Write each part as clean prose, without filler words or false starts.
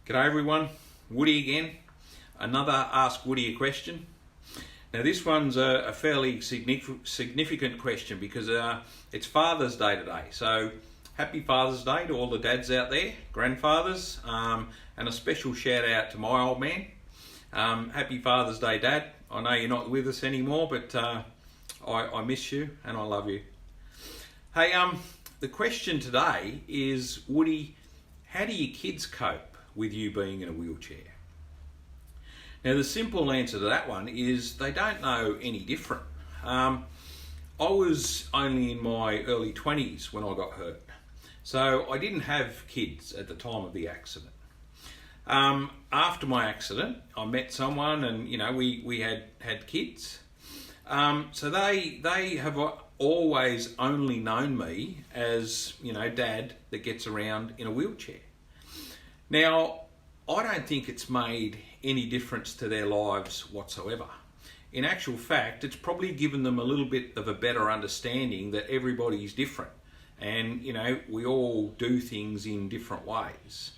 G'day everyone, Woody again. Another Ask Woody a question. Now this one's a fairly significant question because it's Father's Day today. So happy Father's Day to all the dads out there, grandfathers, and a special shout out to my old man. Happy Father's Day, Dad. I know you're not with us anymore, but I miss you and I love you. Hey, the question today is, Woody, how do your kids cope with you being in a wheelchair? Now the simple answer to that one is they don't know any different. I was only in my early 20s when I got hurt, so I didn't have kids at the time of the accident. After my accident, I met someone and we had kids. So they have always only known me as dad that gets around in a wheelchair. Now, I don't think it's made any difference to their lives whatsoever. In actual fact, it's probably given them a little bit of a better understanding that everybody's different and, we all do things in different ways.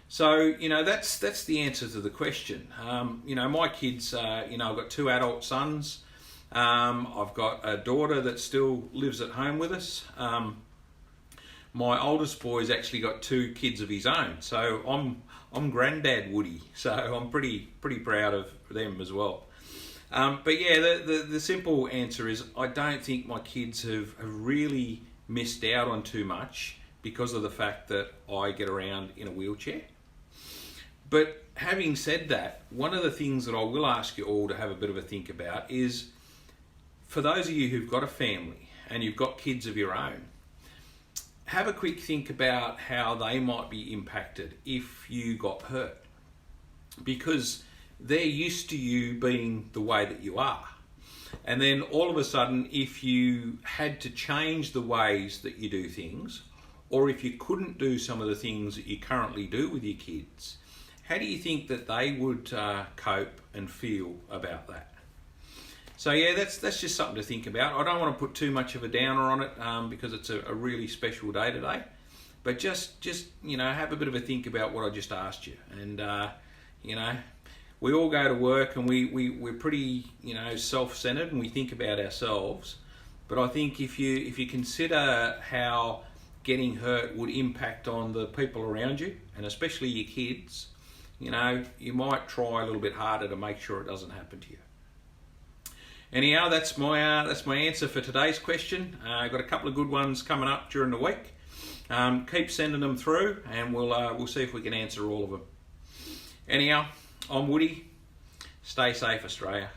So, that's the answer to the question. My kids, I've got two adult sons. I've got a daughter that still lives at home with us. My oldest boy's actually got two kids of his own, so I'm Granddad Woody, so I'm pretty proud of them as well. But yeah, the simple answer is I don't think my kids have really missed out on too much because of the fact that I get around in a wheelchair. But having said that, one of the things that I will ask you all to have a bit of a think about is, for those of you who've got a family and you've got kids of your own, have a quick think about how they might be impacted if you got hurt, because they're used to you being the way that you are. And then all of a sudden, if you had to change the ways that you do things, or if you couldn't do some of the things that you currently do with your kids, how do you think that they would cope and feel about that? So yeah, that's just something to think about. I don't want to put too much of a downer on it because it's a really special day today. But just have a bit of a think about what I just asked you. And we all go to work and we're pretty self-centered and we think about ourselves. But I think if you consider how getting hurt would impact on the people around you, and especially your kids, you might try a little bit harder to make sure it doesn't happen to you. Anyhow, that's my answer for today's question. I've got a couple of good ones coming up during the week. Keep sending them through, and we'll see if we can answer all of them. Anyhow, I'm Woody. Stay safe, Australia.